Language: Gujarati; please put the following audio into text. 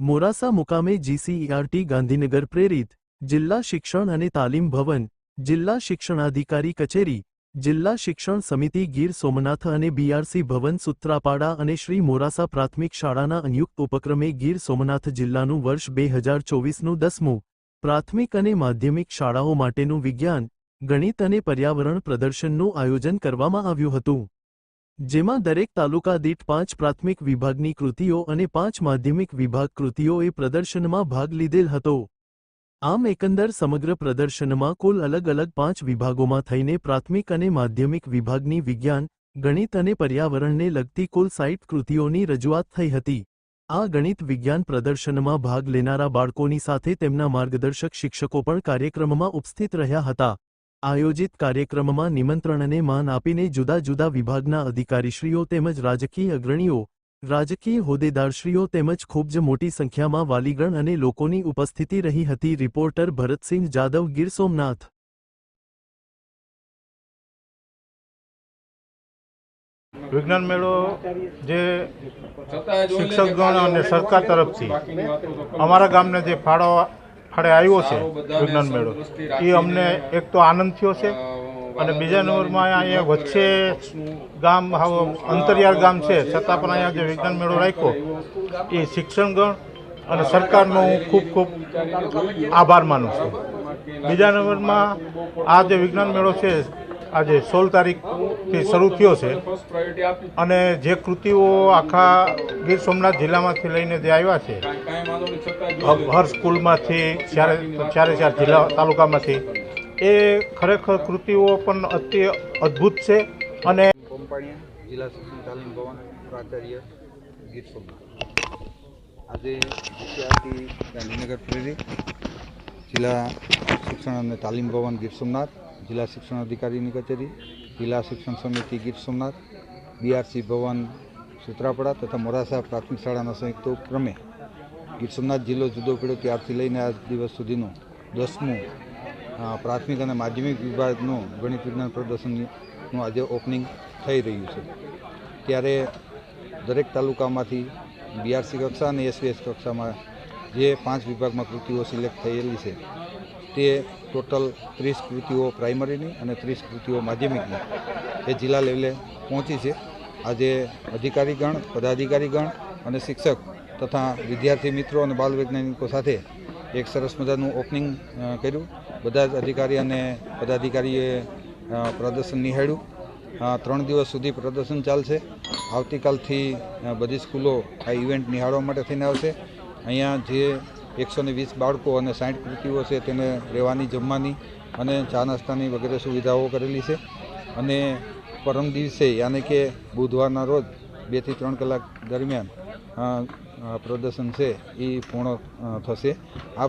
મોરાસા મુકામે જીસીઈઆરટી ગાંધીનગર પ્રેરિત જિલ્લા શિક્ષણ અને તાલીમ ભવન, જિલ્લા શિક્ષણાધિકારી કચેરી, જિલ્લા શિક્ષણ સમિતિ ગીર સોમનાથ અને બીઆરસી ભવન સૂત્રાપાડા અને શ્રી મોરાસા પ્રાથમિક શાળાના સંયુક્ત ઉપક્રમે ગીર સોમનાથ જિલ્લાનું વર્ષ 2024નું 10મું પ્રાથમિક અને માધ્યમિક શાળાઓ માટેનું વિજ્ઞાન, ગણિત અને પર્યાવરણ પ્રદર્શનનું આયોજન કરવામાં આવ્યું હતું, જેમાં દરેક તાલુકા દીઠ 5 પ્રાથમિક વિભાગની કૃતિઓ અને 5 માધ્યમિક વિભાગ કૃતિઓએ પ્રદર્શનમાં ભાગ લીધેલ હતો। આમ એકંદર સમગ્ર પ્રદર્શનમાં કુલ અલગ અલગ 5 વિભાગોમાં થઈને પ્રાથમિક અને માધ્યમિક વિભાગની વિજ્ઞાન, ગણિત અને પર્યાવરણને લગતી કુલ 60 કૃતિઓની રજૂઆત થઈ હતી। આ ગણિત વિજ્ઞાન પ્રદર્શનમાં ભાગ લેનારા બાળકોની સાથે તેમના માર્ગદર્શક શિક્ષકો પણ કાર્યક્રમમાં ઉપસ્થિત રહ્યા હતા। આયોજિત કાર્યક્રમમાં નિમંત્રણને માન આપીને જુદા જુદા વિભાગના અધિકારીશ્રીઓ તેમજ રાજકીય અગ્રણીઓ, રાજકીય હોદ્દેદારશ્રીઓ તેમજ ખૂબ જ મોટી સંખ્યામાં વાલીગણ અને લોકોની ઉપસ્થિતિ રહી હતી। રિપોર્ટર ભરતસિંહ જાદવ, ગીર સોમનાથ। વિજ્ઞાન મેળો જે શિક્ષકગણ અને સરકાર તરફથી અમારા ગામને જે ફાળે આવ્યો છે વિજ્ઞાન મેળો, એ અમને એક તો આનંદ થયો છે અને બીજા નંબરમાં અહીંયા વચ્ચે ગામ અંતરિયાળ ગામ છે છતાં પણ અહીંયા જે વિજ્ઞાન મેળો રાખ્યો એ શિક્ષણગણ અને સરકારનો હું ખૂબ ખૂબ આભાર માનું છું। બીજા નંબરમાં આ જે વિજ્ઞાન મેળો છે આજે 16 તારીખથી શરૂ થયો છે અને જે કૃતિઓ આખા ગીર સોમનાથ જિલ્લામાંથી લઈને જે આવ્યા છે, હર સ્કૂલમાંથી, ચારે જિલ્લા તાલુકામાંથી, એ ખરેખર કૃતિઓ પણ અતિ અદ્ભુત છે। અને જિલ્લા શિક્ષણ તાલીમ ભવન પ્રાચાર્ય ગીર સોમનાથ આજે જીસીઈઆરટી ગાંધીનગર પ્રેરિત જિલ્લા શિક્ષણ અને તાલીમ ભવન ગીર સોમનાથ, જિલ્લા શિક્ષણ અધિકારીની કચેરી, જિલ્લા શિક્ષણ સમિતિ ગીર સોમનાથ, બીઆરસી ભવન સૂત્રાપાડા તથા મોરાસા પ્રાથમિક શાળાના સંયુક્ત ઉપક્રમે ગીર સોમનાથ જિલ્લો જુદો પડ્યો ત્યારથી લઈને આજ દિવસ સુધીનું 10મું પ્રાથમિક અને માધ્યમિક વિભાગનું ગણિત વિજ્ઞાન પ્રદર્શનનું આજે ઓપનિંગ થઈ રહ્યું છે। ત્યારે દરેક તાલુકામાંથી બીઆરસી કક્ષા અને એસવીએસ કક્ષામાં જે 5 વિભાગમાં કૃતિઓ સિલેક્ટ થયેલી છે તે ટોટલ 30 કૃતિઓ પ્રાઇમરીની અને 30 કૃતિઓ માધ્યમિકની એ જિલ્લા લેવલે પહોંચી છે। આજે અધિકારીગણ, પદાધિકારીગણ અને શિક્ષક તથા વિદ્યાર્થી મિત્રો અને બાલ વૈજ્ઞાનિકો સાથે એક સરસ મજાનું ઓપનિંગ કર્યું। બધા જ અધિકારી અને પદાધિકારીએ પ્રદર્શન નિહાળ્યું। 3 દિવસ સુધી પ્રદર્શન ચાલશે। આવતીકાલથી બધી સ્કૂલો આ ઇવેન્ટ નિહાળવા માટે થઈને આવશે। અહીંયા જે 120 બાળકો અને 60 કૃતિઓ છે તેને રહેવાની, જમવાની અને ચા નાસ્તાની વગેરે સુવિધાઓ કરેલી છે। અને પરમ દિવસે યાની કે બુધવારના રોજ 2 થી 3 કલાક દરમિયાન પ્રદર્શન છે એ પૂર્ણ થશે। આ